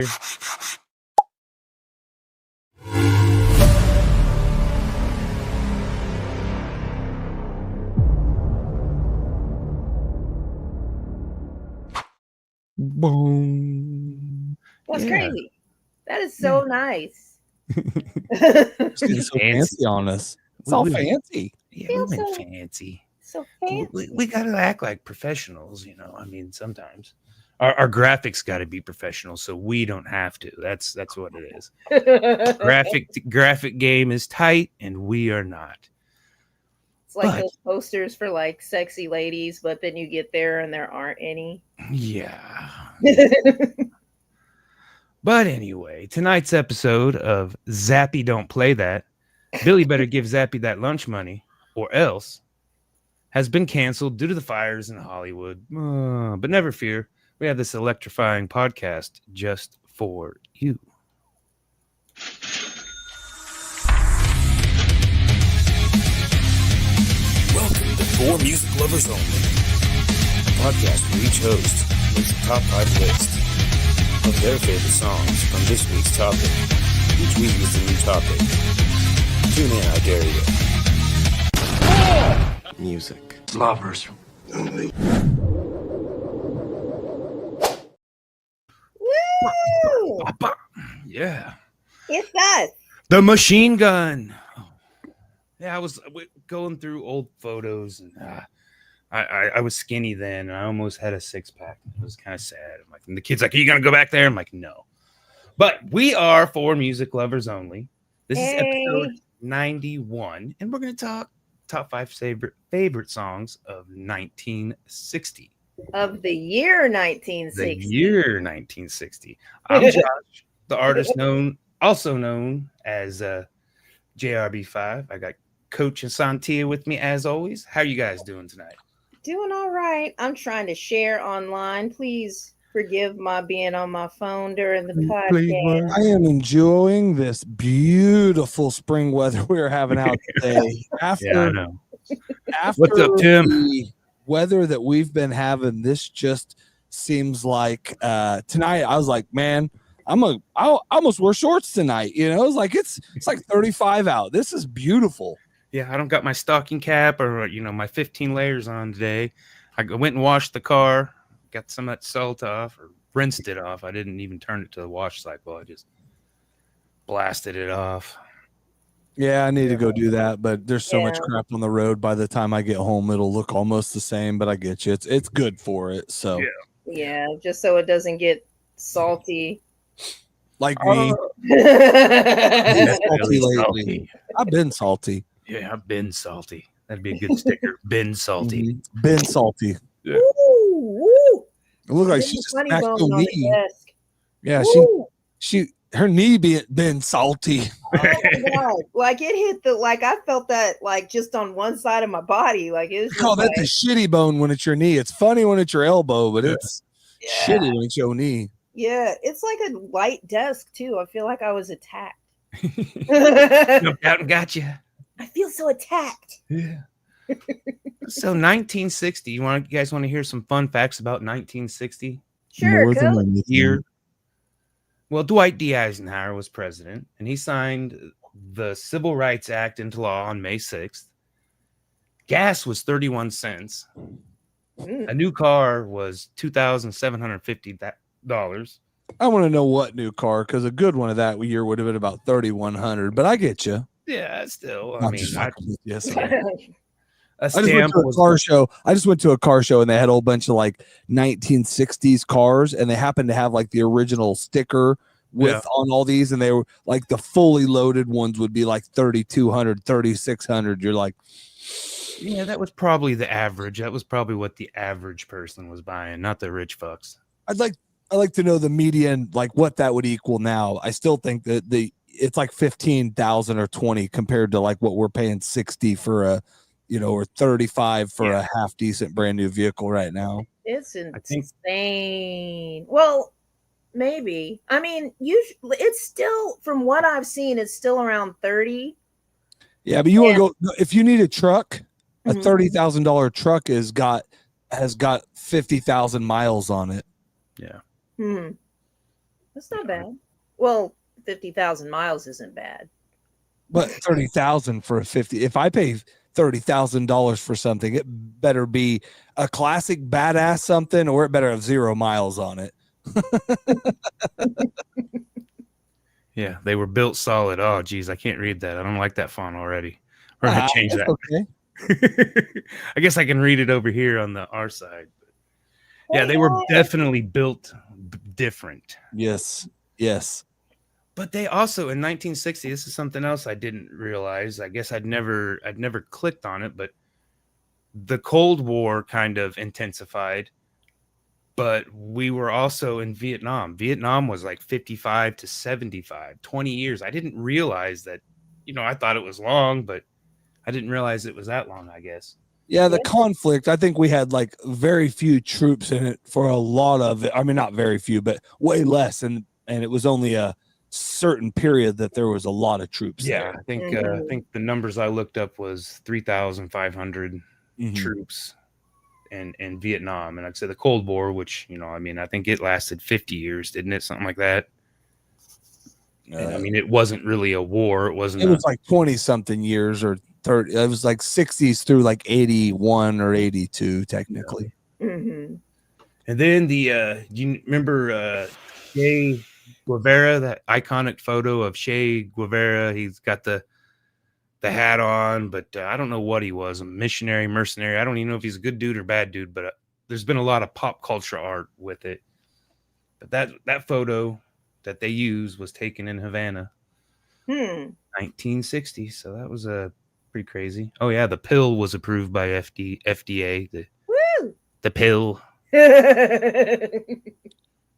Boom. That's crazy. That is so nice. It's so fancy on us. It's all fancy. Yeah, we went fancy. So fancy. We got to act like professionals, you know. I mean, sometimes our graphics got to be professional, so we don't have to. That's what it is. graphic game is tight, and we are not. It's like those posters for like sexy ladies, but then you get there and there aren't any. Yeah. But anyway, tonight's episode of Zappy Don't Play That, Billy Better Give Zappy That Lunch Money, or else, has been canceled due to the fires in Hollywood. But never fear, we have this electrifying podcast just for you. Welcome to For Music Lovers Only, a podcast where each host makes a top 5 list of their favorite songs from this week's topic. Each week is a new topic. Tune in, I dare you. Music Lovers Only. Woo! Yeah. It's us. The machine gun. Yeah, I was going through old photos, and I was skinny then, and I almost had a 6-pack. It was kind of sad. I'm like, and the kid's like, "Are you gonna go back there?" I'm like, "No." But we are For Music Lovers Only. This is episode 91, and we're gonna talk top 5 favorite songs of 1960. Of the year 1960. The year 1960. I'm Josh, the artist also known as JRB5. I got Coach and Sontia with me as always. How are you guys doing tonight? Doing all right. I'm trying to share online. Please forgive my being on my phone during the podcast. I am enjoying this beautiful spring weather we're having out today. After What's up, Tim? The weather that we've been having, this just seems like tonight. I was like, man, I almost wear shorts tonight. You know, it's like 35 out. This is beautiful. Yeah, I don't got my stocking cap or my 15 layers on today. I went and washed the car, got some of that salt off, or rinsed it off. I didn't even turn it to the wash cycle. I just blasted it off. Yeah, I need to go do that, but there's so much crap on the road. By the time I get home, it'll look almost the same. But I get you; it's good for it. So yeah, just so it doesn't get salty. Like me, salty. I've been salty. Yeah, I've been salty. That'd be a good sticker. Been salty. Mm-hmm. Been salty. Yeah. Woo. It looked like she just smacked her knee. Yeah, her knee been salty. Oh my God. Like it hit I felt that like just on one side of my body. Like it was call that the shitty bone when it's your knee. It's funny when it's your elbow, but it's shitty when it's your knee. Yeah, it's like a light desk too. I feel like I was attacked. Jumped out and got you. I feel so attacked. Yeah. So 1960. You guys want to hear some fun facts about 1960? Sure. Year. Well, Dwight D. Eisenhower was president, and he signed the Civil Rights Act into law on May 6th. Gas was 31 cents. A new car was $2,750. I want to know what new car, because a good one of that year would have been about 3,100. But I get you. Yeah, still. I just went to a car show and they had a whole bunch of like 1960s cars, and they happened to have like the original sticker with on all these, and they were like the fully loaded ones would be like 3,200, 3,600. You're like, yeah, that was probably the average. That was probably what the average person was buying, not the rich fucks. I'd like to know the median, like what that would equal now. I still think that it's like 15,000 or 20 compared to like what we're paying 60 for a, or 35 for a half decent brand new vehicle right now. It's insane. Well, maybe. I mean, usually it's still, from what I've seen, it's still around 30. Yeah, but you want to go, if you need a truck, a $30,000 truck has got 50,000 miles on it. Yeah. That's That's not bad. Well, 50,000 miles isn't bad. But 30,000 for a 50. If I pay $30,000 for something, it better be a classic badass something, or it better have 0 miles on it. Yeah, they were built solid. Oh, geez, I can't read that. I don't like that font already. We're gonna change that. Okay. I guess I can read it over here on our side. Yeah, they were definitely built different. Yes. But they also in 1960, this is something else I didn't realize. I guess I'd never clicked on it, but the Cold War kind of intensified. But we were also in Vietnam. Vietnam was like 55 to 75, 20 years. I didn't realize that, I thought it was long, but I didn't realize it was that long, I guess. Yeah, the conflict, I think we had like very few troops in it for a lot of it. I mean, not very few, but way less. And it was only a certain period that there was a lot of troops there. I think the numbers I looked up was 3,500 troops in Vietnam. And I'd say the Cold War, which, I think it lasted 50 years, didn't it? Something like that. It wasn't really a war. It was like 20 something years or 30. It was like 60s through like 81 or 82 technically. Mm-hmm. And then do you remember Che Guevara, that iconic photo of Che Guevara? He's got the hat on, but I don't know what he was, a missionary, mercenary. I don't even know if he's a good dude or bad dude, but there's been a lot of pop culture art with it. But that photo that they used was taken in Havana, 1960. So that was pretty crazy. Oh yeah, the pill was approved by FDA. The pill.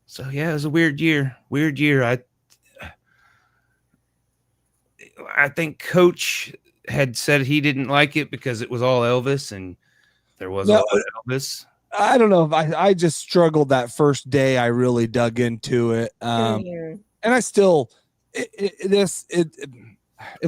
So yeah, it was a weird year. I think Coach had said he didn't like it because it was all Elvis, and there was a lot of Elvis. I don't know if I just struggled that first day. I really dug into it. And I still, if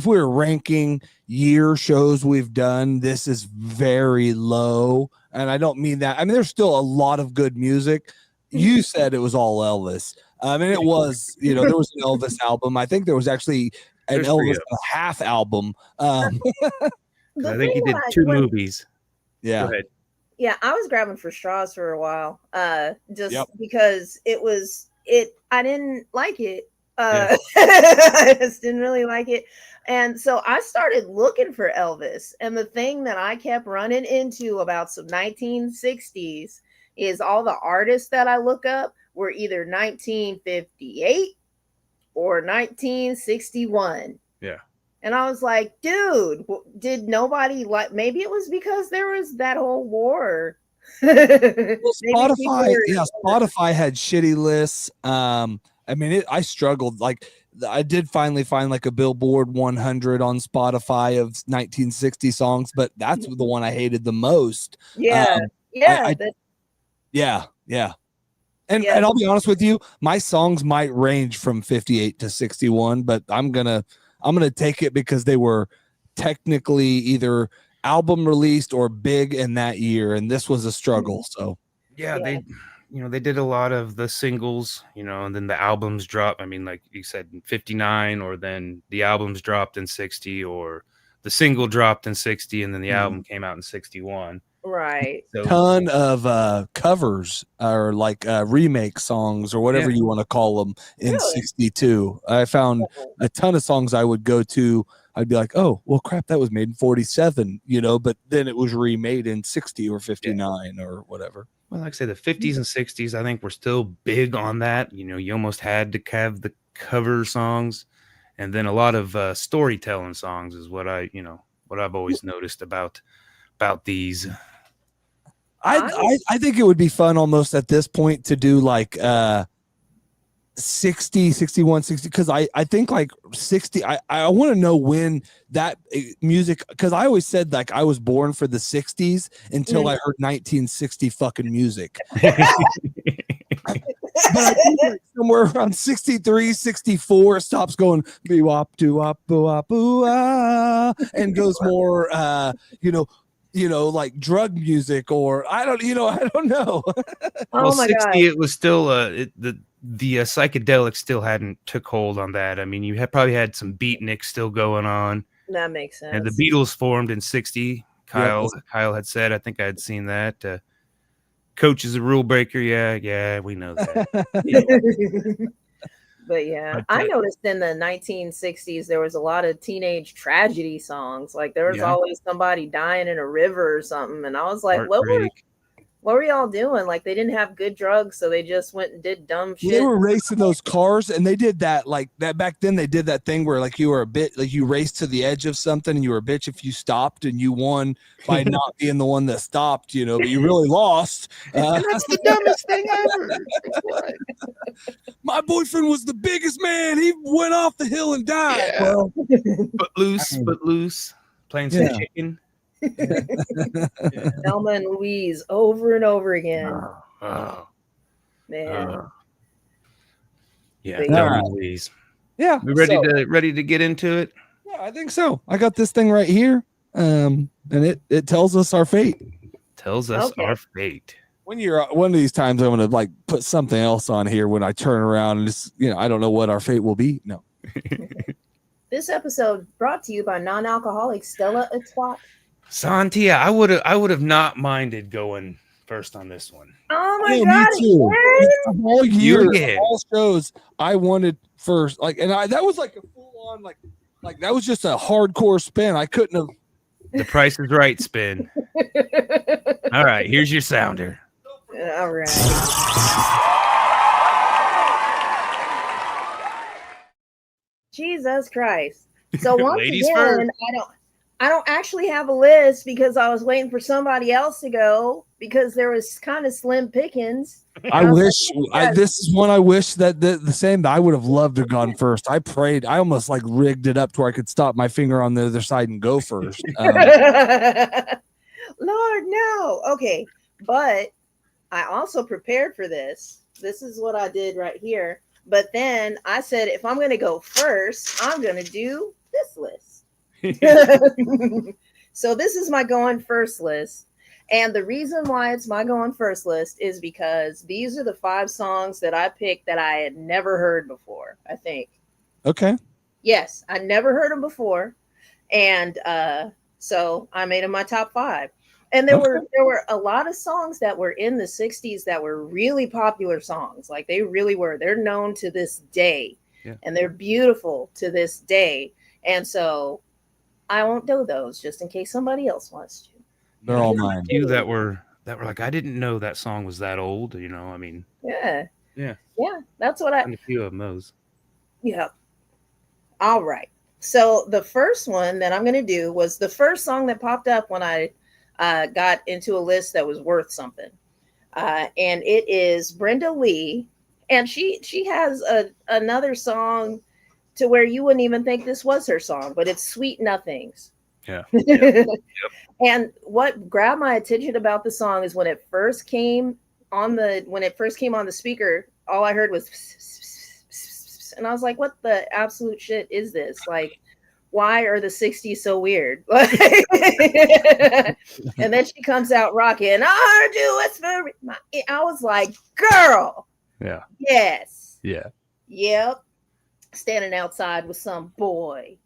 we were ranking year shows we've done, this is very low. And I don't mean that. I mean, there's still a lot of good music. You said it was all Elvis. And it was, there was an Elvis album. I think there was actually an Elvis half album. I think he did 2 movies. Yeah. Go ahead. Yeah, I was grabbing for straws for a while, because I didn't like it. I just didn't really like it. And so I started looking for Elvis. And the thing that I kept running into about some 1960s is all the artists that I look up were either 1958 or 1961. Yeah. And I was like, dude, did nobody like? Maybe it was because there was that whole war. Spotify had shitty lists. I struggled. Like, I did finally find like a Billboard 100 on Spotify of 1960 songs, but that's the one I hated the most. Yeah, And I'll be honest with you, my songs might range from 58 to 61, but I'm gonna take it because they were technically either album released or big in that year, and this was a struggle. So they did a lot of the singles, and then the albums dropped. I mean, like you said, in 59, or then the albums dropped in 60, or the single dropped in 60, and then the album came out in 61. Right. So, ton of covers or like remake songs or whatever you want to call them in 62. I found a ton of songs I would go to. I'd be like, oh, well, crap, that was made in 47, but then it was remade in 60 or 59 or whatever. Well, like I say, the 50s and 60s, I think we're still big on that. You almost had to have the cover songs, and then a lot of storytelling songs is what I've always noticed about these. I think it would be fun almost at this point to do like 60, 61, 60, because I think like 60, I want to know when that music, because I always said like I was born for the 60s until I heard 1960 fucking music. But I think like somewhere around 63, 64, it stops going bee-wop, doo-wop, boo-wop, boo-ah, and goes more, like drug music, or I don't know. Oh my 60, God. it was still the the psychedelics still hadn't took hold on that. I mean, you had probably had some beatnik still going on. That makes sense. And the Beatles formed in '60. Kyle had said, I think I had seen that. Coach is a rule breaker. Yeah, we know that. But I noticed in the 1960s there was a lot of teenage tragedy songs. Like there was always somebody dying in a river or something, and I was like, what were y'all doing? Like they didn't have good drugs, so they just went and did dumb shit. They were racing those cars, and they did that like that back then. They did that thing where like you were a bit like you raced to the edge of something, and you were a bitch if you stopped, and you won by not being the one that stopped, you know, but you really lost. That's the dumbest thing ever. My boyfriend was the biggest man. He went off the hill and died. Yeah. Well, but loose, playing some chicken. Thelma and Louise over and over again. Man. Thelma and Louise. Yeah. We ready to get into it? Yeah, I think so. I got this thing right here. And it tells us our fate. Our fate. One of these times I'm gonna like put something else on here when I turn around and just, you know, I don't know what our fate will be. No. This episode brought to you by non-alcoholic Stella Artois. Sontia, I would have not minded going first on this one. Oh my god! Again? All year, all shows, I wanted first. Like, and that was like a full on like that was just a hardcore spin. I couldn't have. The Price is Right spin. All right, here's your sounder. All right. Jesus Christ! So once again, I don't actually have a list because I was waiting for somebody else to go because there was kind of slim pickings. I wish this is one I wish that the same that I would have loved to have gone first. I prayed. I almost like rigged it up to where I could stop my finger on the other side and go first. Lord, no. Okay. But I also prepared for this. This is what I did right here. But then I said, if I'm going to go first, I'm going to do this list. So this is my going first list. And the reason why it's my going first list is because these are the 5 songs that I picked that I had never heard before, I think. Okay. Yes, I never heard them before. And so I made them my top 5. And there were a lot of songs that were in the 60s that were really popular songs. Like they really were. They're known to this day. Yeah. And they're beautiful to this day. And so I won't do those just in case somebody else wants to. They're all mine. You that were like, I didn't know that song was that old. You know, I mean. Yeah. That's what a few of those. Yeah. All right. So the first one that I'm going to do was the first song that popped up when I got into a list that was worth something, and it is Brenda Lee, and she has another song to where you wouldn't even think this was her song, but it's Sweet Nothings. Yeah. Yep. And what grabbed my attention about the song is when it first came on the speaker, all I heard was and I was like, what the absolute shit is this? Like, why are the 60s so weird? And then she comes out rocking, I do it's for my, I was like, girl. Yeah. Yes. Yeah. Yep. Standing outside with some boy.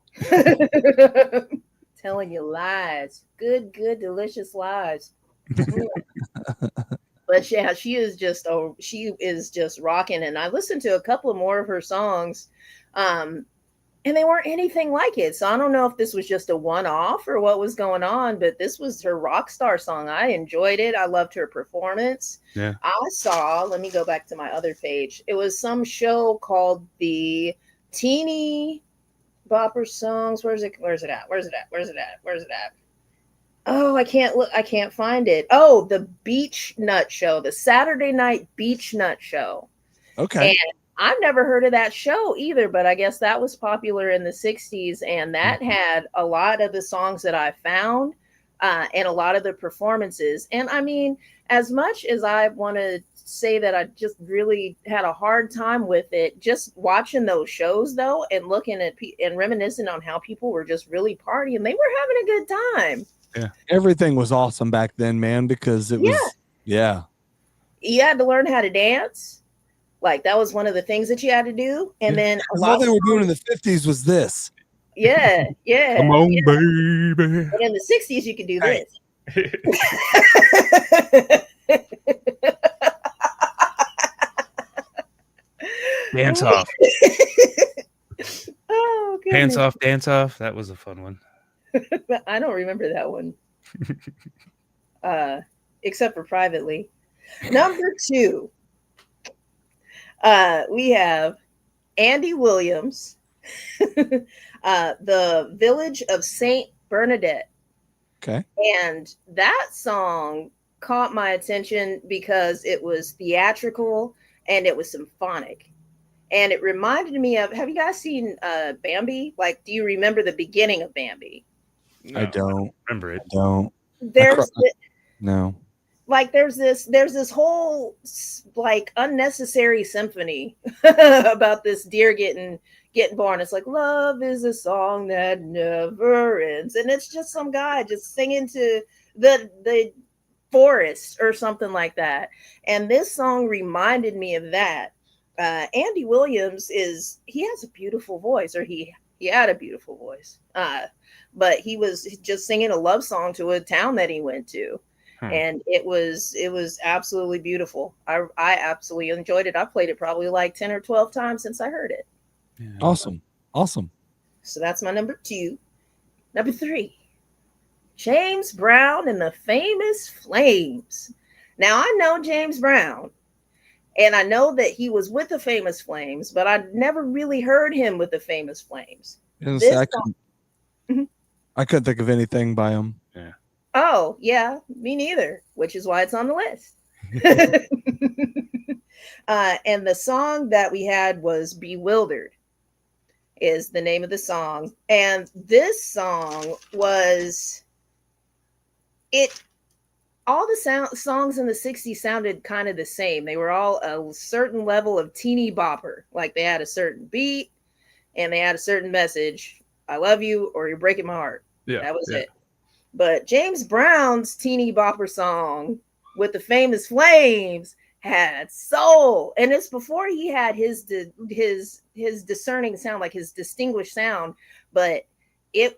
Telling you lies. Good, delicious lies. But yeah, she is just rocking. And I listened to a couple of more of her songs. And they weren't anything like it. So I don't know if this was just a one-off or what was going on, but this was her rock star song. I enjoyed it. I loved her performance. Yeah. Let me go back to my other page. It was some show called the Teeny Bopper Songs. Where's it at? Oh, I can't find it. Oh, the Beach Nut Show, the Saturday Night Beach Nut Show. Okay. And I've never heard of that show either, but I guess that was popular in the 60s, and that had a lot of the songs that I found and a lot of the performances. And I mean, as much as I want to say that I just really had a hard time with it, just watching those shows though, and looking at and reminiscing on how people were just really partying, they were having a good time. Yeah, everything was awesome back then, man, because it was, yeah. You had to learn how to dance. Like that was one of the things that you had to do. And then all they were doing in the 50s was this. Yeah. Come on, yeah. baby. But in the 60s, you could do Hey. this. Dance off. Oh, goodness. Pants off, dance off. That was a fun one. I don't remember that one. Except for privately. Number 2. We have Andy Williams, The Village of Saint Bernadette. Okay. And that song caught my attention because it was theatrical and it was symphonic. And it reminded me of, have you guys seen Bambi? Like, do you remember the beginning of Bambi? No, I don't remember it. I don't. There's No. like there's this whole like unnecessary symphony about this deer getting born. It's like, love is a song that never ends, and it's just some guy just singing to the forest or something like that. And this song reminded me of that. Andy Williams he has a beautiful voice, or he had a beautiful voice, but he was just singing a love song to a town that he went to. And it was absolutely beautiful. I absolutely enjoyed it. I played it probably like 10 or 12 times since I heard it. Yeah. Awesome. So that's my number 2. Number 3, James Brown and the Famous Flames. Now I know James Brown, and I know that he was with the Famous Flames, but I never really heard him with the Famous Flames. I couldn't think of anything by him. Yeah. Oh, yeah, me neither, which is why it's on the list. And the song that we had was Bewildered, is the name of the song. And this song was all the songs in the 60s sounded kind of the same. They were all a certain level of teeny bopper. Like they had a certain beat and they had a certain message. I love you or you're breaking my heart. Yeah. That was it. But James Brown's teeny bopper song with the Famous Flames had soul, and it's before he had his discerning sound, like his distinguished sound. But you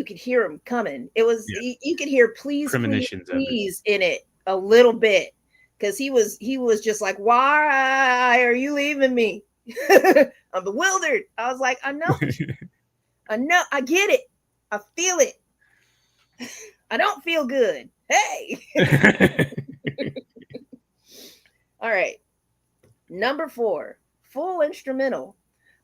could hear him coming. It was you could hear please in it a little bit, because he was just like, why are you leaving me? I'm bewildered. I was like, I know, I get it, I feel it. I don't feel good. Hey. All right. Number 4, full instrumental.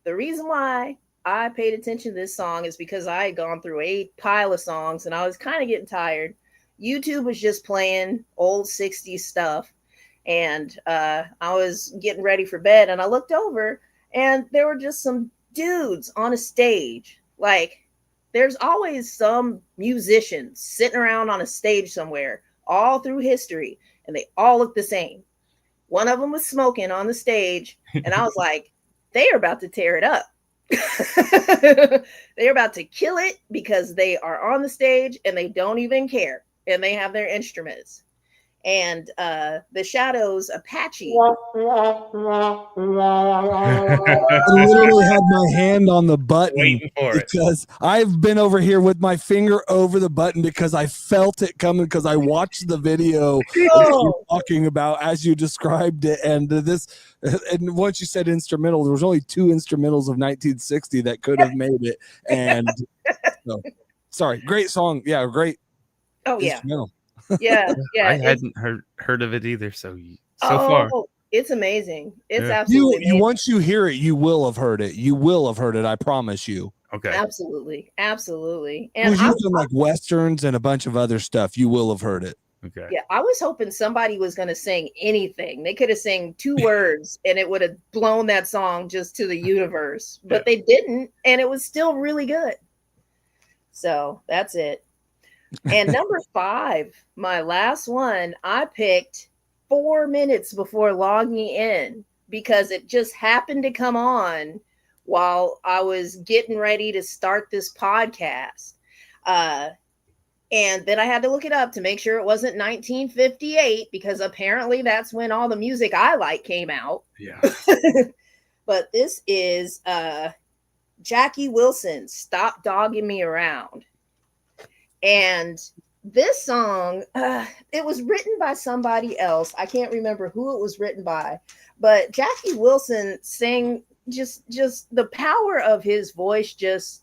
The reason why I paid attention to this song is because I had gone through a pile of songs and I was kind of getting tired. YouTube was just playing old 60s stuff. And I was getting ready for bed and I looked over and there were just some dudes on a stage. Like, there's always some musicians sitting around on a stage somewhere all through history, and they all look the same. One of them was smoking on the stage, and I was like, they are about to tear it up. They're about to kill it because they are on the stage and they don't even care, and they have their instruments. And the Shadows, Apache. I literally had my hand on the button because I've been over here with my finger over the button because I felt it coming, because I watched the video you're talking about as you described it. And once you said instrumental, there was only 2 instrumentals of 1960 that could have made it. And so, sorry, great song. Yeah, great. Oh, instrumental. Yeah. I hadn't heard of it either. So far, it's amazing. It's absolutely amazing. Once you hear it, you will have heard it. You will have heard it. I promise you. Okay. Absolutely. And it was used in like westerns and a bunch of other stuff. You will have heard it. Okay. Yeah, I was hoping somebody was going to sing anything. They could have sang 2 words and it would have blown that song just to the universe. But they didn't, and it was still really good. So that's it. And number 5, my last one, I picked 4 minutes before logging in because it just happened to come on while I was getting ready to start this podcast. And then I had to look it up to make sure it wasn't 1958, because apparently that's when all the music I like came out. Yeah. But this is Jackie Wilson, Stop Dogging Me Around. And this song, it was written by somebody else. I can't remember who it was written by, but Jackie Wilson sang just the power of his voice, just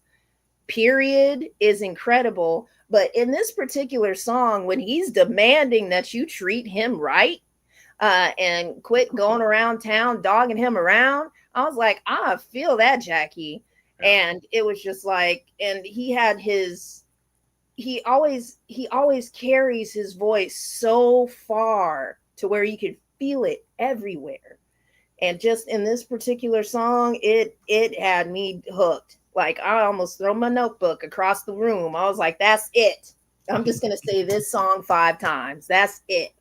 period, is incredible. But in this particular song, when he's demanding that you treat him right and quit going around town dogging him around, I was like, I feel that, Jackie. And it was just like, and he had his, he always carries his voice so far to where you could feel it everywhere. And just in this particular song, it had me hooked. Like, I almost throw my notebook across the room. I was like, that's it. I'm just going to say this song 5 times. That's it.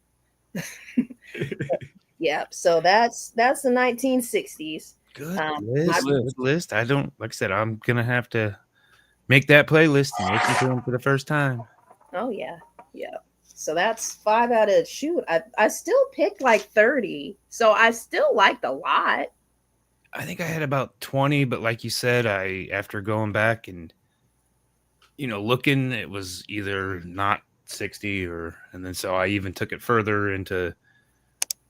Yep. So that's the 1960s. Good list. I don't, like I said, I'm going to have to make that playlist and listen to them for the first time. Oh, yeah. Yeah. So that's 5 out of, shoot, I still picked like 30. So I still liked a lot. I think I had about 20, but like you said, after going back and, looking, it was either not 60 and then so I even took it further into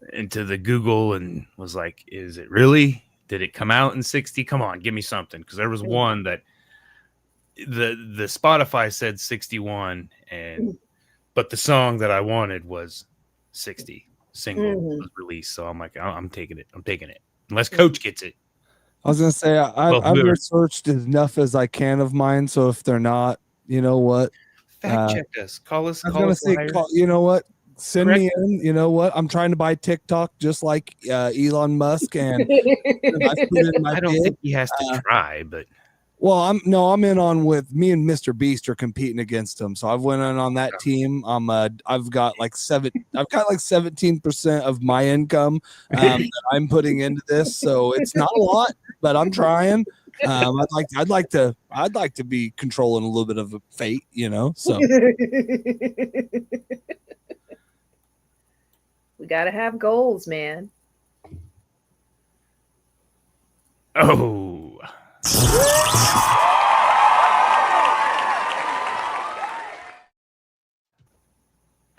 the Google and was like, is it really? Did it come out in 60? Come on, give me something. Because there was one that the Spotify said 61, but the song that I wanted was 60 single was released. So I'm like, I'm taking it. Unless Coach gets it. I was gonna say I've researched enough as I can of mine. So if they're not, you know what? Fact check us. Call us. I was gonna say, you know what? Send me in. You know what? I'm trying to buy TikTok just like Elon Musk, and I don't think he has to try, but. Well, I'm in on with me and Mr. Beast are competing against him. So I've went in on that team. I've got like 17% of my income that I'm putting into this. So it's not a lot, but I'm trying. I'd like to be controlling a little bit of a fate, so we got to have goals, man. Oh,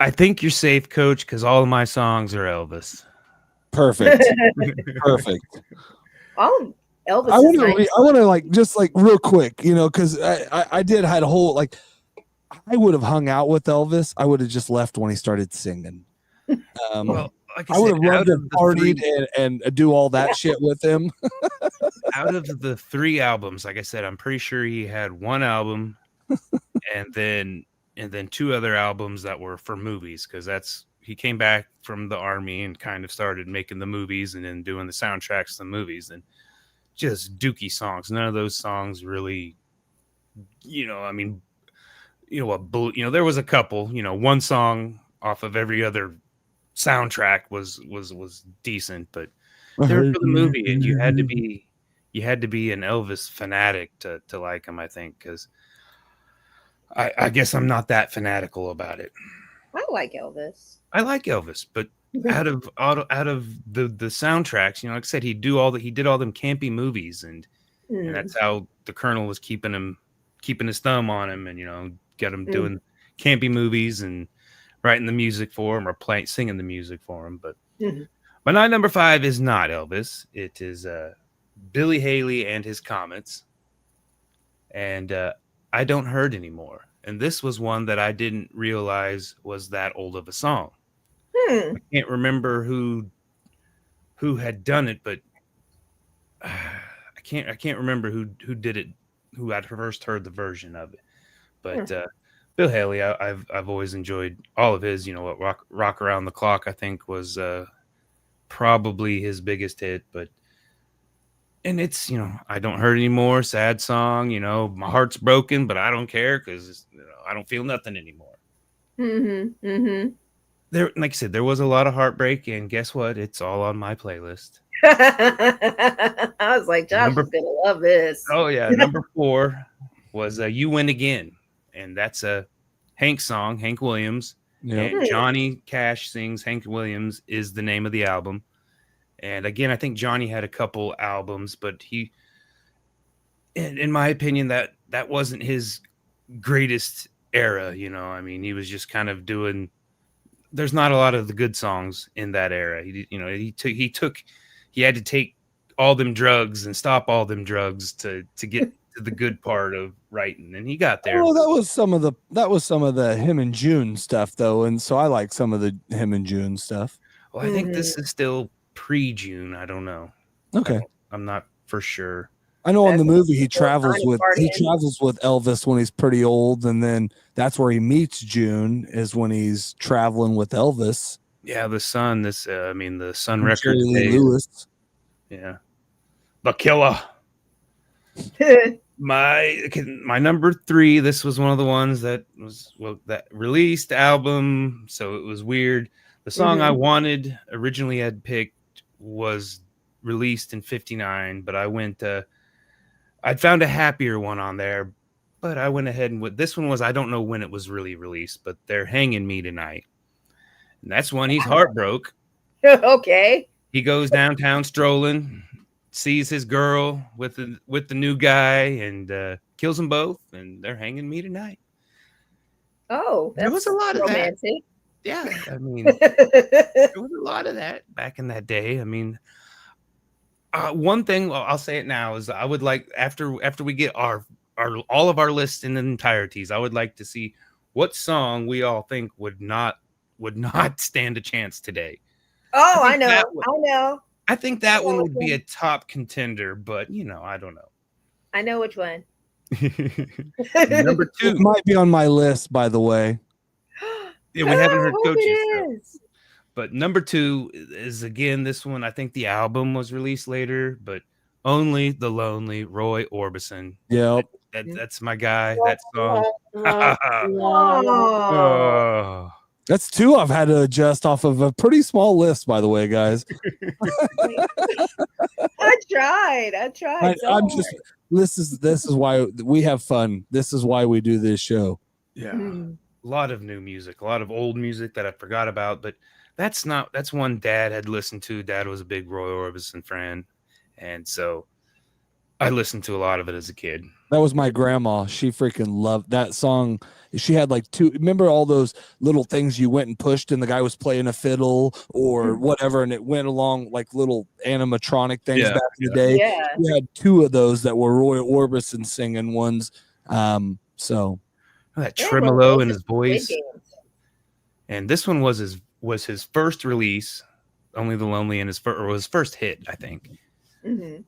I think you're safe, Coach, because all of my songs are Elvis. Perfect. Perfect. Oh, Elvis. I want to just real quick, because I had a whole I would have hung out with Elvis. I would have just left when he started singing. Well, like I would have loved to partied and do all that shit with him. Out of the 3 albums, like I said, I'm pretty sure he had 1 album and then 2 other albums that were for movies, because he came back from the army and kind of started making the movies and then doing the soundtracks to the movies, and just dookie songs. None of those songs really, there was a couple, 1 song off of every other soundtrack was decent, but they were for the movie, and you had to be an Elvis fanatic to like him, I think, because I guess I'm not that fanatical about it. I like Elvis. But out of the soundtracks, like I said, he did all them campy movies, and that's how the Colonel was keeping his thumb on him, and get him doing campy movies and writing the music for him or singing the music for him. But my number 5 is not Elvis. It is Billy Haley and his Comets, and I Don't Hurt Anymore. And this was one that I didn't realize was that old of a song. I can't remember who had done it, but I can't remember who did it, who I'd first heard the version of it. But Bill Haley, I've always enjoyed all of his. What Rock Around the Clock, I think, was probably his biggest hit. And it's, I Don't Hurt Anymore, sad song. My heart's broken, but I don't care because I don't feel nothing anymore. There, like I said, there was a lot of heartbreak, and guess what? It's all on my playlist. I was like, Josh is gonna love this. Oh yeah, number 4 was "You Win Again," and that's a Hank song, Hank Williams. Yep. And Johnny Cash sings Hank Williams is the name of the album. And again, I think Johnny had a couple albums, but he, in my opinion, that wasn't his greatest era. You know, I mean, he was just kind of doing. There's not a lot of the good songs in that era. He had to take all them drugs and stop all them drugs to get to the good part of writing, and he got there. Oh, that was some of the him and June stuff though, and so I like some of the him and June stuff. Well, I think this is still pre-June. I don't know. Okay, I'm not for sure. I know in the movie he travels with Elvis when he's pretty old, and then that's where he meets June is when he's traveling with Elvis. Yeah, the Sun. The Sun record. Lewis. Yeah, the Killer. My number 3. This was one of the ones that was that released album, so it was weird. The song I wanted originally had picked was released in '59, but I went. I'd found a happier one on there, but I went ahead and with this one was I don't know when it was really released, but they're hanging me tonight, and that's when he's heartbroken. Okay. He goes downtown strolling, sees his girl with the new guy, and kills them both, and they're hanging me tonight. Oh, there was a lot romantic. Of that. Yeah, I mean, there was a lot of that back in that day. I mean, one thing I'll say it now is I would like after we get our all of our lists in the entireties, I would like to see what song we all think would not stand a chance today. Oh, I know. I think that one would be a top contender, but I don't know. I know which one. Number 2 it might be on my list, by the way. Yeah, we haven't heard Coaches. But number 2 is again this one. I think the album was released later, but Only the Lonely, Roy Orbison. Yep. That's my guy. That song. Oh. That's 2 I've had to adjust off of a pretty small list, by the way, guys. I tried. This is why we have fun. This is why we do this show. Yeah. A lot of new music, a lot of old music that I forgot about, but that's one Dad had listened to. Dad was a big Roy Orbison fan, and so I listened to a lot of it as a kid. That was my grandma. She freaking loved that song. She had like 2. Remember all those little things you went and pushed, and the guy was playing a fiddle or whatever, and it went along like little animatronic things back in the day. Yeah. We had 2 of those that were Roy Orbison singing ones. So that tremolo in his voice. And this one was his first release, Only the Lonely, and his first hit, I think. Mm-hmm.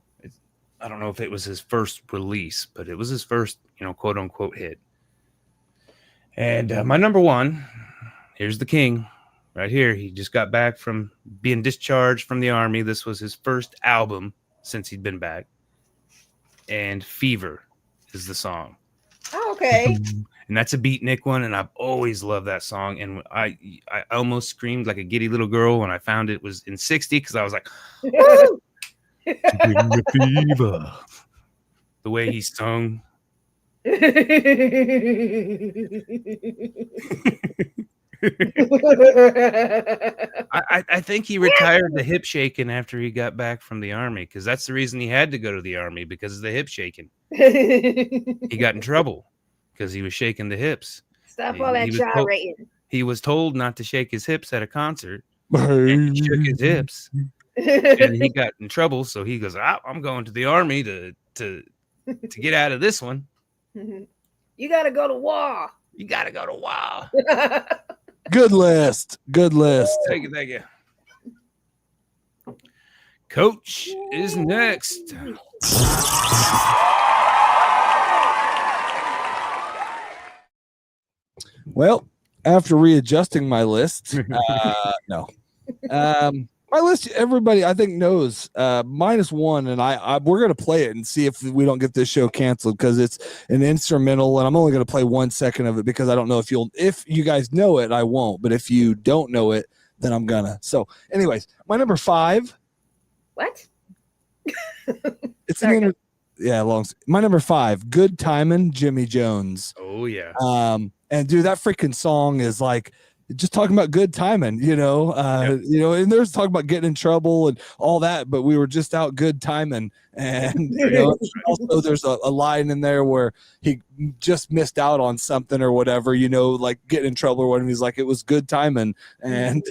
I don't know if it was his first release, but it was his first, quote unquote hit. And my number 1, here's the king right here. He just got back from being discharged from the army. This was his first album since he'd been back. And Fever is the song. Oh, okay. And that's a beatnik one, and I've always loved that song. And I almost screamed like a giddy little girl when I found it was in 60 because I was like, woo! Bring the fever. The way he sung. I think he retired the hip shaking after he got back from the army because that's the reason he had to go to the army because of the hip shaking. He got in trouble because he was shaking the hips. Stop all that gyrating. He was told not to shake his hips at a concert. And he shook his hips. And he got in trouble, so he goes, I'm going to the army to get out of this one. You gotta go to war. You gotta go to war. Good list. Thank you. Coach is next. Well, after readjusting my list, no. My list, everybody I think knows -1, and I we're gonna play it and see if we don't get this show canceled because it's an instrumental, and I'm only gonna play 1 second of it because I don't know if you guys know it, I won't, but if you don't know it, then I'm gonna. So, anyways, my number 5. What? It's an My number 5, Good Timin', Jimmy Jones. Oh yeah. And dude, that freaking song is like just talking about good timing, you know, and there's talking about getting in trouble and all that, but we were just out good timing. And also there's a line in there where he just missed out on something or whatever, like getting in trouble when he's like, it was good timing. And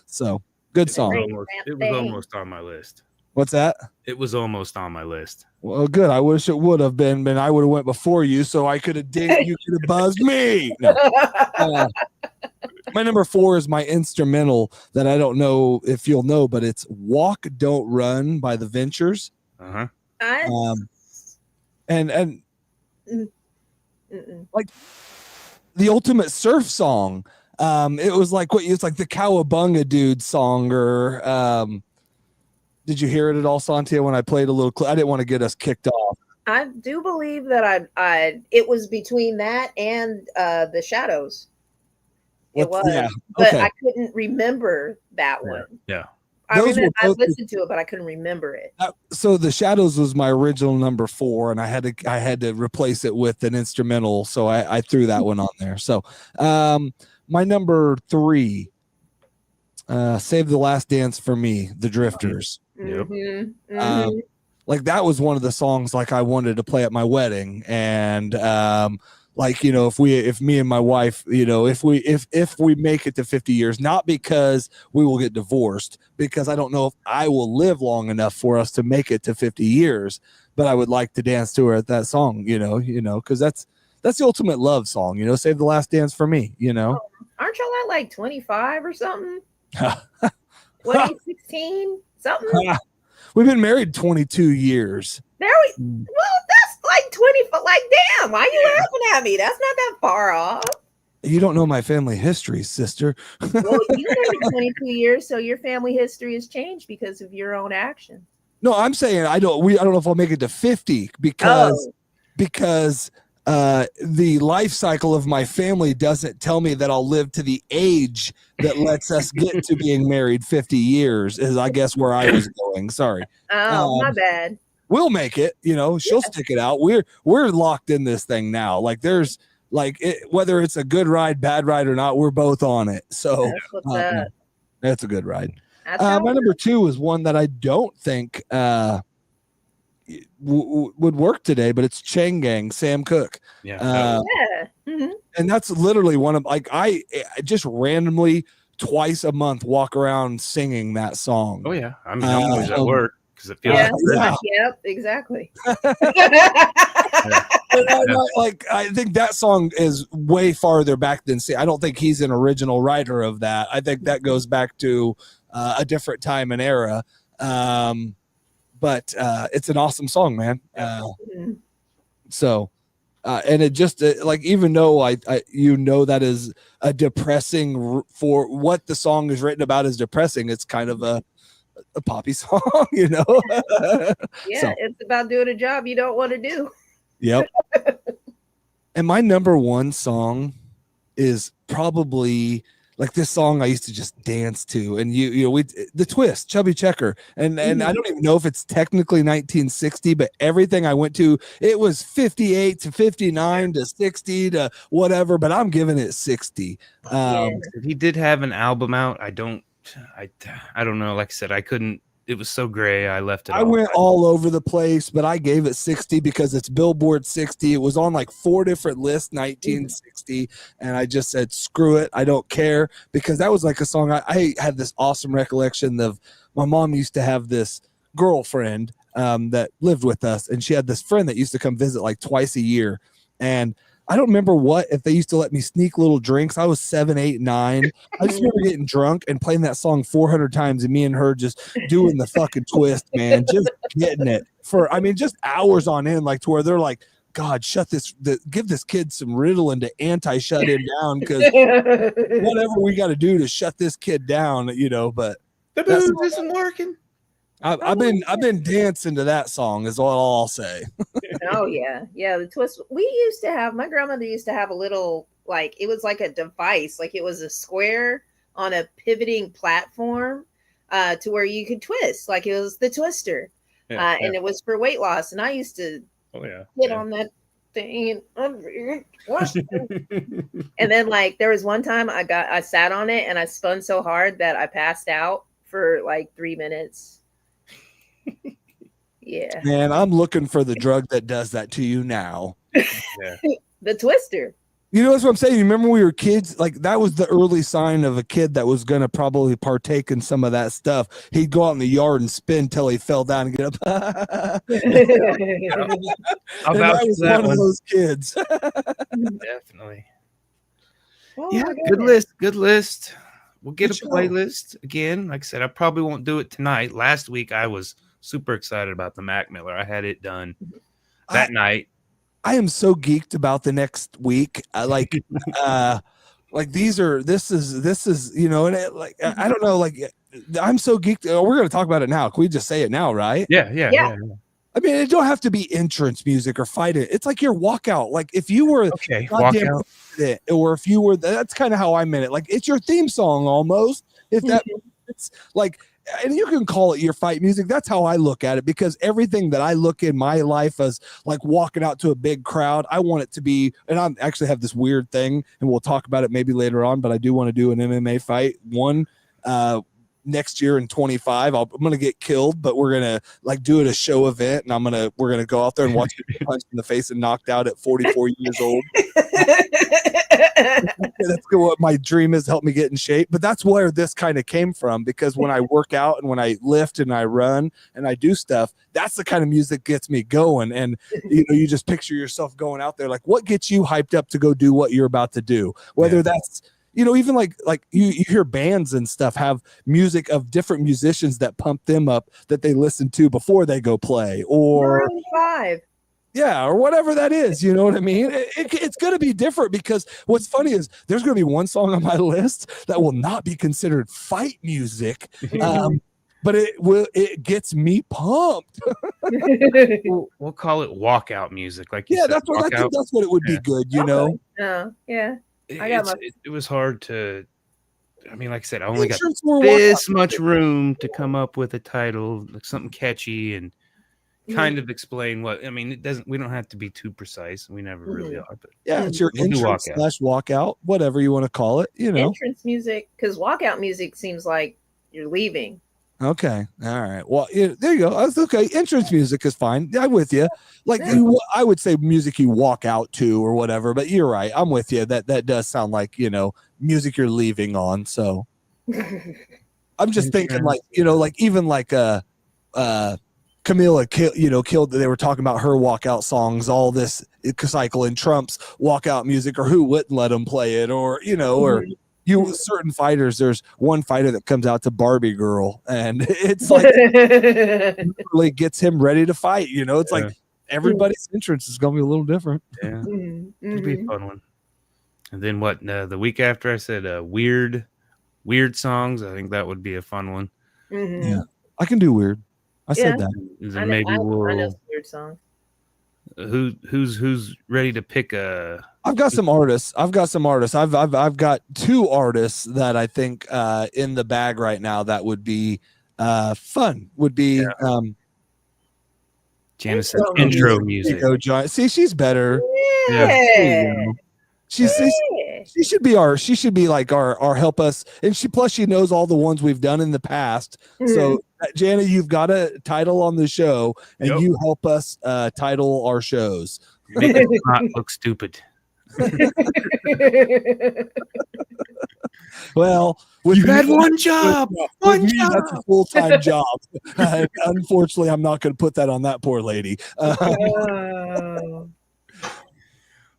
so good song. It was almost on my list. What's that? It was almost on my list. Well, good. I wish it would have been, but I would have went before you, so I could have you could have buzzed me. No. My number 4 is my instrumental that I don't know if you'll know, but it's "Walk Don't Run" by the Ventures. And like the ultimate surf song. It was like it's like the Cowabunga Dude song, or did you hear it at all, Sontia, when I played a little clip? I didn't want to get us kicked off. I do believe that it was between that and the Shadows. It was, but I couldn't remember that one. Yeah. I listened to it, but I couldn't remember it. So the Shadows was my original number 4, and I had to replace it with an instrumental, so I threw that one on there. So my number 3, Save the Last Dance for Me, The Drifters. Like that was one of the songs like I wanted to play at my wedding, and like if me and my wife, if we make it to 50 years, not because we will get divorced, because I don't know if I will live long enough for us to make it to 50 years, but I would like to dance to her at that song, because that's the ultimate love song, Save the Last Dance for Me, Aren't y'all at like 25 or something? What are you, 16? Something? We've been married 22 years. Well, that's like 20. Like, damn, why are you laughing at me? That's not that far off. You don't know my family history, sister. Well, you've been 22 years, so your family history has changed because of your own action. No, I'm saying I don't know if I'll make it to 50 because the life cycle of my family doesn't tell me that I'll live to the age that lets us get to being married 50 years is I guess where I was going. Sorry. Oh, my bad. We'll make it, she'll stick it out. We're locked in this thing now. Like there's whether it's a good ride, bad ride or not, we're both on it. So that's a good ride. My number 2 is one that I don't think, would work today, but it's Chain Gang, Sam Cooke. And that's literally one of I just randomly twice a month walk around singing that song. Oh yeah, I'm always at work because it feels yep, exactly. Like I think that song is way farther back than I don't think he's an original writer of that. I think that goes back to a different time and era. But it's an awesome song, man. So, and it just even though I that is a depressing for what the song is written about is depressing. It's kind of a poppy song, Yeah, so. It's about doing a job you don't want to do. Yep. And my number 1 song is probably like this song I used to just dance to, and the Twist, Chubby Checker, and I don't even know if it's technically 1960, but everything I went to, it was 58 to 59 to 60 to whatever, but I'm giving it 60. He did have an album out. I don't know. Like I said, I couldn't. It was so gray. I left it. I went all over the place, but I gave it 60 because it's Billboard 60. It was on like 4 different lists, 1960. And I just said, screw it. I don't care, because that was like a song. I had this awesome recollection of my mom used to have this girlfriend that lived with us. And she had this friend that used to come visit like twice a year. And I don't remember if they used to let me sneak little drinks. I was 7, 8, 9. I just remember getting drunk and playing that song 400 times, and me and her just doing the fucking twist, man, just getting it for, just hours on end, like to where they're like, God, give this kid some Ritalin to anti-shut him down, because whatever we got to do to shut this kid down, but the booze isn't working. I've been dancing to that song is all I'll say. Oh yeah. The Twist. My grandmother used to have a little, like, it was like a device, like it was a square on a pivoting platform to where you could twist, like it was the Twister. and it was for weight loss. And I used to get on that thing and and then like there was one time I sat on it and I spun so hard that I passed out for like 3 minutes. Yeah. Man, I'm looking for the drug that does that to you now. The twister. You know, that's what I'm saying. You remember when we were kids? Like, that was the early sign of a kid that was going to probably partake in some of that stuff. He'd go out in the yard and spin till he fell down and get up. I'll and I was one of those kids. Definitely. Oh, yeah, good list. We'll get a playlist again. Like I said, I probably won't do it tonight. Last week, I was super excited about the Mac Miller. I had it done that night. I am so geeked about the next week. Like this is, you know, and it, like, I don't know, like I'm so geeked. We're going to talk about it now. Can we just say it now? Right. Yeah. I mean, it don't have to be entrance music or fight it. It's like your walkout. Like if you were walkout, or if you were, that's kind of how I meant it. Like it's your theme song almost. If that, it's like, and you can call it your fight music. That's how I look at it, because everything that I look in my life as like walking out to a big crowd, I want it to be, and I actually have this weird thing, and we'll talk about it maybe later on, but I do want to do an MMA fight next year in 25. I'm going to get killed, but we're going to like do it a show event, and we're going to go out there and watch get punched in the face and knocked out at 44 years old. That's what my dream is, help me get in shape. But that's where this kind of came from, because when I work out and when I lift and I run and I do stuff, that's the kind of music gets me going. And you know, you just picture yourself going out there, like what gets you hyped up to go do what you're about to do, whether that's, you know, even like you hear bands and stuff have music of different musicians that pump them up that they listen to before they go play, or or whatever that is. You know what I mean? It's going to be different, because what's funny is there's going to be one song on my list that will not be considered fight music, but it gets me pumped. we'll call it walkout music, like you said. That's what I think. That's what it would be good. You know? It was hard to. I mean, like I said, I only got this much room to come up with a title, like something catchy and kind of explain what. I mean, it doesn't. We don't have to be too precise. We never really are. But it's your entrance / walkout, whatever you want to call it. You know, entrance music, because walkout music seems like you're leaving. Okay. All right. Well, there you go. That's okay. Entrance music is fine. I'm with you. Like I would say music you walk out to or whatever, but you're right. I'm with you. That does sound like, you know, music you're leaving on. So I'm just thinking like, you know, like even like Camila killed. They were talking about her walkout songs, all this cycle and Trump's walkout music, or who wouldn't let them play it, or, you know, or certain fighters. There's one fighter that comes out to Barbie Girl, and it's like really gets him ready to fight. You know, it's like everybody's entrance is going to be a little different. Yeah, it'll be a fun one. And then what? The week after, I said weird songs. I think that would be a fun one. Yeah, I can do weird. I said that. Then maybe I know weird songs. Who's ready to pick a? I've got some artists. I've got 2 artists that I think in the bag right now that would be fun. Would be Janice's intro music. See, she's better. Yeah. She should be like our help us, and she knows all the ones we've done in the past. So Jana, you've got a title on the show, and you help us title our shows. Make it not look stupid. Well, you had one job. One job. That's a full-time job. Unfortunately, I'm not going to put that on that poor lady.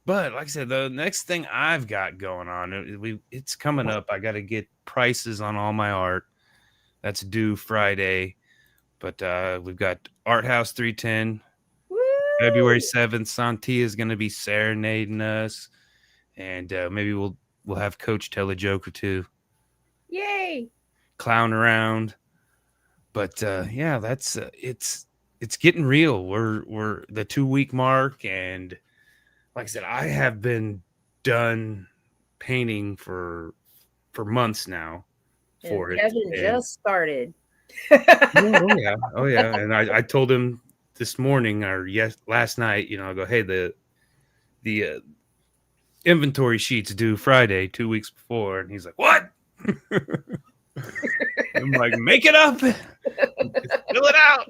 But like I said, the next thing I've got going on, it's coming up. I got to get prices on all my art. That's due Friday. But we've got Art House 310. Woo! February 7th. Sontia is going to be serenading us. And maybe we'll have Coach tell a joke or two. Yay! Clown around. But yeah, that's it's getting real. We're the 2-week mark, and like I said, I have been done painting for months now. Kevin just started. Oh yeah. And I told him this morning or last night, I go, hey, the inventory sheets due Friday, 2 weeks before, and he's like, what? I'm like, make it up, just fill it out,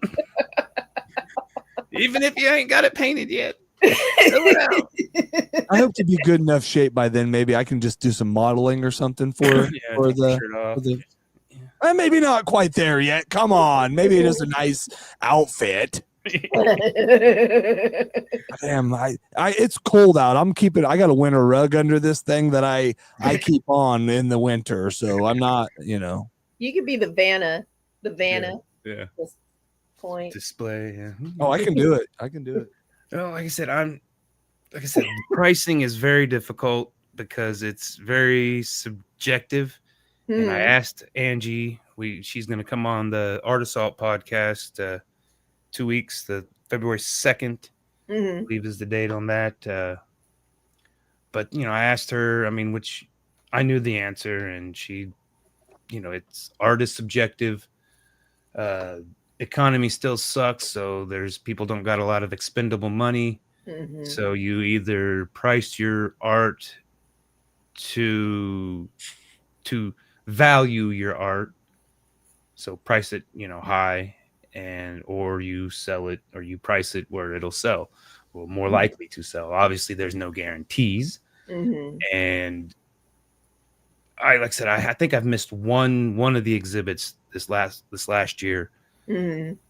even if you ain't got it painted yet. Fill it out. I hope to be good enough shape by then. Maybe I can just do some modeling or something for the maybe not quite there yet. Come on, maybe it is a nice outfit. Damn, it's cold out. I got a winter rug under this thing that I keep on in the winter, so I'm not, You could be the Vanna. Yeah. Point Display. Yeah. Oh, I can do it. Oh, like I said, pricing is very difficult because it's very subjective. And I asked Angie, she's going to come on the Art Assault podcast 2 weeks, the February 2nd, I believe is the date on that. But, I asked her, which I knew the answer, and she, it's art is subjective. Economy still sucks, so people don't got a lot of expendable money. So you either price your art to value your art, so price it high, or you sell it, or you price it where it'll sell, or more likely to sell. Obviously there's no guarantees. And I think I've missed one of the exhibits this last year.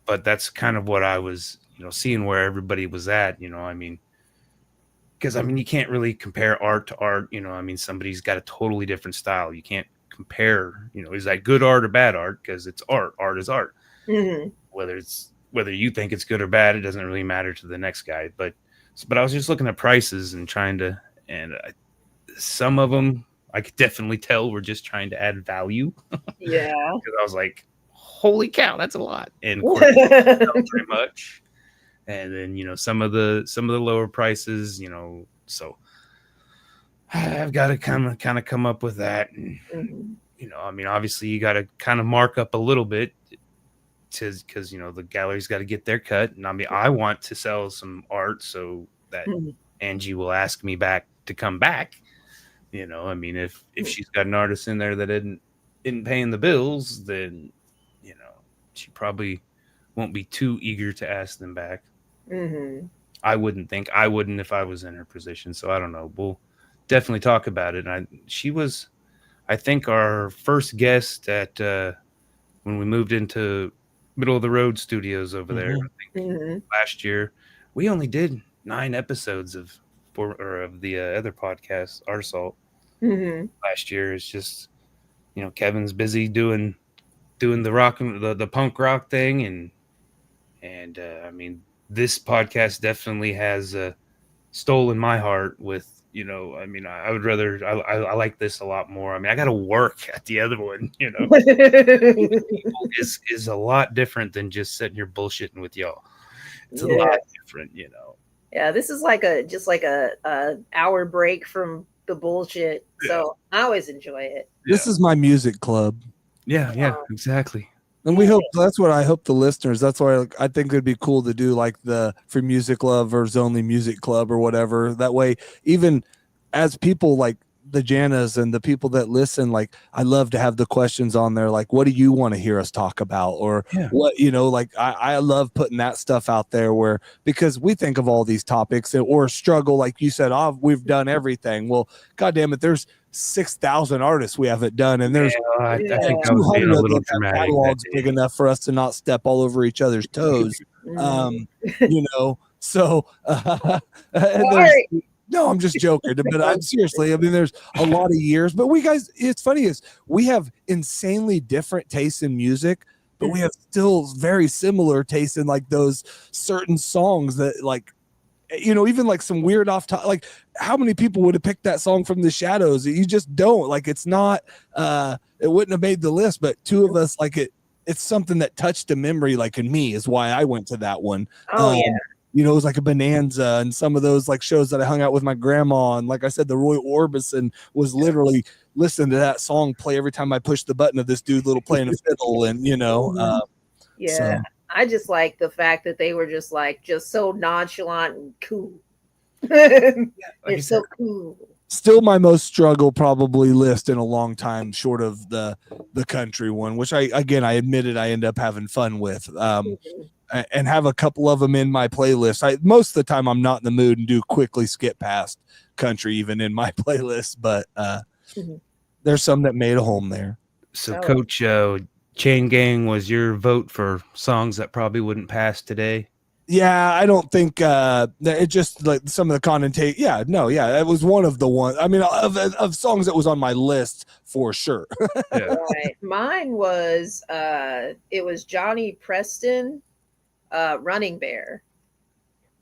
But that's kind of what I was seeing where everybody was at, because you can't really compare art to art. Somebody's got a totally different style. You can't compare, is that good art or bad art? Because it's art is art. Whether you think it's good or bad, it doesn't really matter to the next guy. But I was just looking at prices and some of them I could definitely tell were just trying to add value. Yeah. Because I was like, holy cow, that's a lot. And of course, not very much. And then some of the lower prices, so I've got to kind of come up with that. And, obviously you got to kind of mark up a little bit because the gallery's got to get their cut. And I want to sell some art so that Angie will ask me back to come back. If she's got an artist in there that isn't paying the bills, then she probably won't be too eager to ask them back. I wouldn't if I was in her position. So I don't know. We'll definitely talk about it. She was, I think, our first guest at when we moved into Middle of the Road Studios over there. I think last year. We only did 9 episodes of the other podcast, Art Assault. Last year. It's just Kevin's busy doing the rock, the punk rock thing, and this podcast definitely has stolen my heart with I would rather I like this a lot more. I got to work at the other one. is a lot different than just sitting here bullshitting with y'all. It's a lot different. Yeah, this is like a hour break from the bullshit. So I always enjoy it. This is my music club. Yeah, exactly. And that's what I hope the listeners, that's why I think it'd be cool to do like the For Music Lovers Only Music Club or whatever. That way, even as people like the Janas and the people that listen, like I love to have the questions on there. Like, what do you want to hear us talk about? Or what, I love putting that stuff out there because we think of all these topics or struggle. Like you said, we've done everything. Well, God damn it. There's 6,000 artists we haven't done. And there's I think I was being a little dramatic. Catalogs big enough for us to not step all over each other's toes. So, no, I'm just joking, but I'm seriously, there's a lot of years, but it's funny is we have insanely different tastes in music, but we have still very similar tastes in like those certain songs that like, even like some weird off top, like how many people would have picked that song from the Shadows? You just don't like, it's not, it wouldn't have made the list, but two of us like it's something that touched a memory, like in me is why I went to that one. It was like a bonanza and some of those like shows that I hung out with my grandma. And like I said, the Roy Orbison was literally listen to that song play every time I push the button of this dude little playing a fiddle, and yeah. So. I just like the fact that they were just so nonchalant and cool. They're so cool. Still my most struggle probably list in a long time, short of the country one, which I admitted I end up having fun with, and have a couple of them in my playlist. Most of the time I'm not in the mood and do quickly skip past country even in my playlist, but there's some that made a home there. So Coach, Chain Gang was your vote for songs that probably wouldn't pass today? Yeah, I don't think it just like some of the connotation. Yeah, no, yeah, it was one of the ones. I mean, of songs that was on my list for sure. Yeah. Right. Mine was it was Johnny Preston, Running Bear.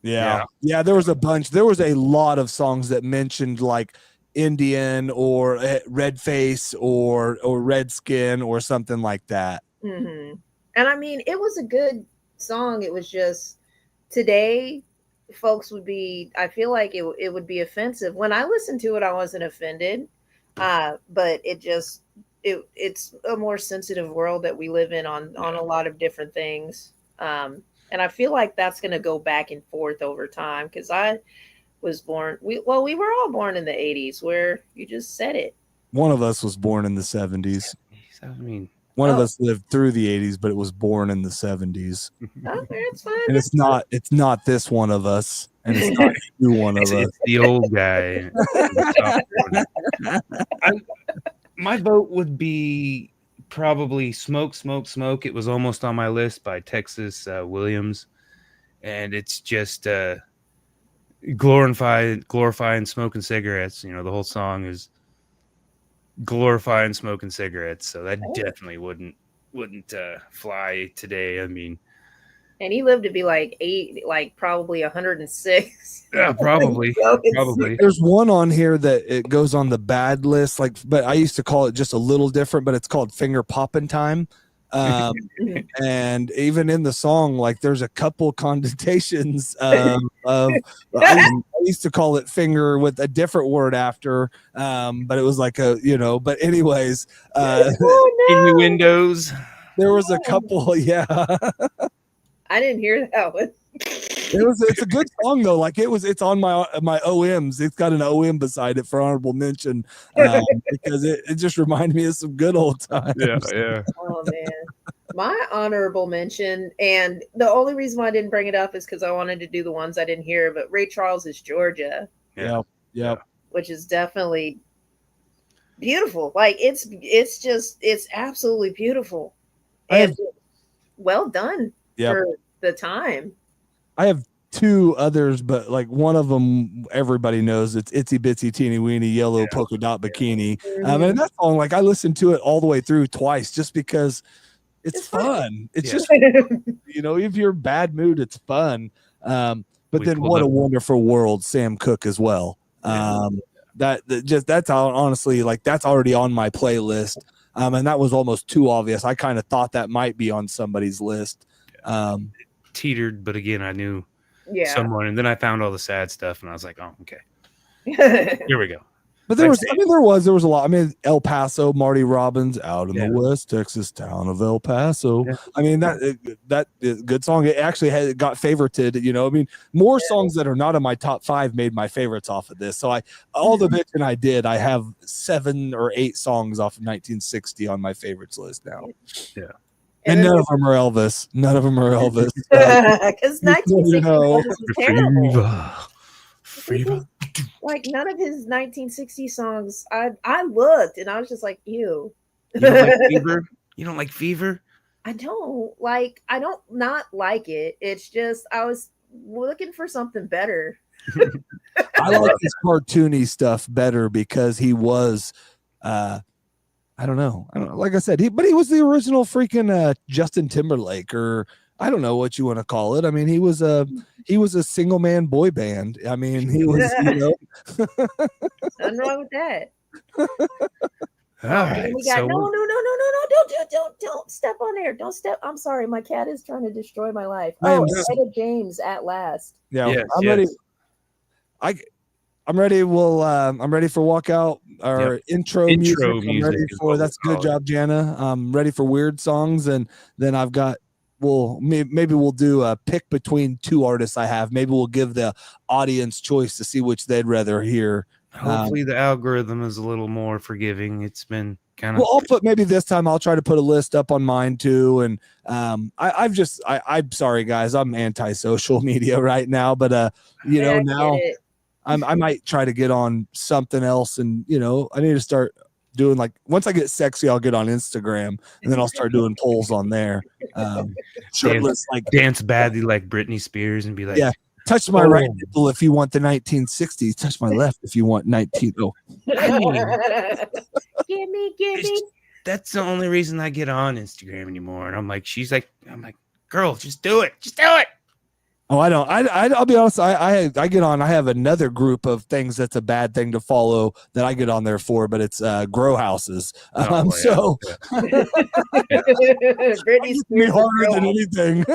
Yeah, there was a bunch. There was a lot of songs that mentioned like Indian or red face or red skin or something like that. Mm-hmm. And I mean, it was a good song. It was just today folks would be, I feel like it would be offensive. When I listened to it, I wasn't offended. But it's a more sensitive world that we live in on a lot of different things. And I feel like that's going to go back and forth over time, because I was born, we were all born in the 80s, where you just said it. One of us was born in the 70s. I mean, one of us lived through the 80s, but it was born in the 70s. Oh, it's fine. And it's not this one of us, and it's not you one of us. It's the old guy. My vote would be probably Smoke, Smoke, Smoke. It was almost on my list by Texas Williams. And it's just glorifying smoking cigarettes. You know, the whole song is glorifying smoking cigarettes, so that definitely wouldn't fly today. I mean, and he lived to be probably 106. Yeah, probably. There's one on here that it goes on the bad list, but I used to call it just a little different, but it's called Finger Poppin' Time. And even in the song, like there's a couple connotations of I used to call it finger with a different word after, but it was like but anyways, in windows there was a couple. Yeah, I didn't hear that one. It's a good song though. Like it's on my OMs. It's got an OM beside it for honorable mention, because it just reminded me of some good old times. Yeah. Oh man, my honorable mention, and the only reason why I didn't bring it up is because I wanted to do the ones I didn't hear. But Ray Charles is Georgia. Yeah. Which is definitely beautiful. Like it's absolutely beautiful, and well done for the time. I have two others, but like one of them everybody knows. It's Itsy Bitsy Teeny Weeny Yellow Polka Dot Bikini. And that song, like I listened to it all the way through twice just because it's fun. It's just if you're in bad mood, it's fun. But then what a wonderful world, Sam Cooke as well. That's honestly, like that's already on my playlist. And that was almost too obvious. I kind of thought that might be on somebody's list. Teetered, but again, I knew someone, and then I found all the sad stuff, and I was like, "Oh, okay, here we go." But there was a lot. I mean, El Paso, Marty Robbins, out in the West Texas town of El Paso. Yeah. I mean, that is a good song. It actually got favorited. I mean, more songs that are not in my top 5 made my favorites off of this. So all the bitching I did, I have 7 or 8 songs off of 1960 on my favorites list now. Yeah. And none of them are Elvis. Because 1960 was terrible. Fever. Like none of his 1960 songs. I looked and I was just like, ew. You don't like Fever? You don't like Fever? I don't not like it. It's just I was looking for something better. I like his cartoony stuff better because he was I don't know. Like I said, he was the original freaking Justin Timberlake, or I don't know what you want to call it. I mean, he was a single man boy band. I mean, he was, nothing wrong with that. All right. We got no. Don't step on there. Don't step. I'm sorry. My cat is trying to destroy my life. Etta James at last. Yeah. I'm ready. I'm I'm ready. I'm ready for walkout or intro music. I'm ready for that's good job, Jana. I'm ready for weird songs, and then I've got. Maybe we'll do a pick between two artists I have. Maybe we'll give the audience choice to see which they'd rather hear. Hopefully the algorithm is a little more forgiving. It's been kind of. Well, maybe this time I'll try to put a list up on mine too. And I'm sorry guys, I'm anti-social media right now, but now I might try to get on something else, and I need to start doing once I get sexy, I'll get on Instagram, and then I'll start doing polls on there. Dance badly like Britney Spears and be like, yeah, touch my right nipple if you want the 1960s. Touch my left if you want 19. Oh, I mean, gimme. That's the only reason I get on Instagram anymore. And I'm like, girl, just do it. Just do it. Oh, I don't. I'll be honest. I get on. I have another group of things that's a bad thing to follow that I get on there for, but it's grow houses. So Britney me harder than anything.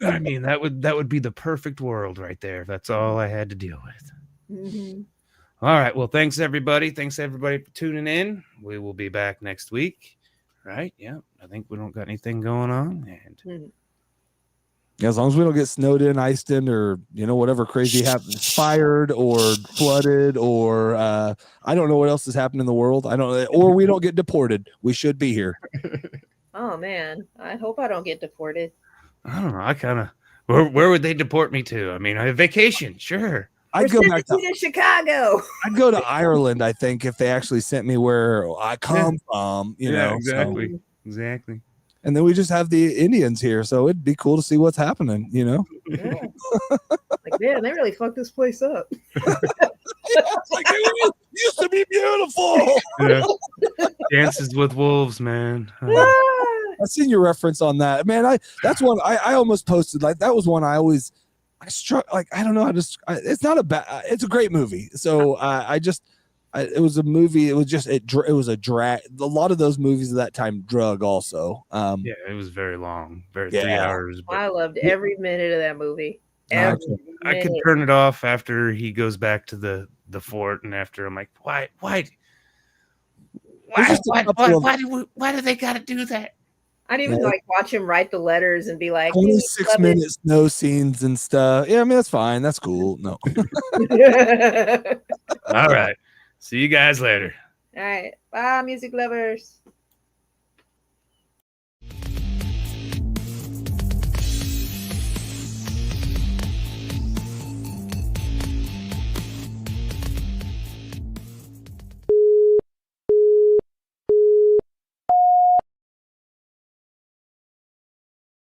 I mean, that would be the perfect world right there. That's all I had to deal with. Mm-hmm. All right. Well, thanks everybody. Thanks everybody for tuning in. We will be back next week. Right? Yeah. I think we don't got anything going on, and. Yeah, as long as we don't get snowed in, iced in, or whatever crazy happens, fired or flooded, or I don't know what else has happened in the world. I don't, or we don't get deported. We should be here. Oh man, I hope I don't get deported. I don't know. I kind of where would they deport me to? I mean, I have vacation, sure. I'd go back to Chicago. I'd go to Ireland, I think, if they actually sent me where I come from. Exactly. So. Exactly. And then we just have the Indians here, so it'd be cool to see what's happening, Yeah. Man, they really fucked this place up. It used to be beautiful. Yeah. Dances with Wolves, man. I seen your reference on that, man. That's one I almost posted. That was one I struck. I don't know how to. It's not a bad. It's a great movie. So it was a movie. It was it was a drag. A lot of those movies at that time drug also. Yeah, it was very long, 3 hours. I loved every minute of that movie. I could turn it off after he goes back to the fort, and after I'm like, why do they got to do that? I didn't even watch him write the letters and be like 26 minutes, no scenes and stuff. Yeah, I mean that's fine. That's cool. No. All right. See you guys later. All right. Bye, music lovers.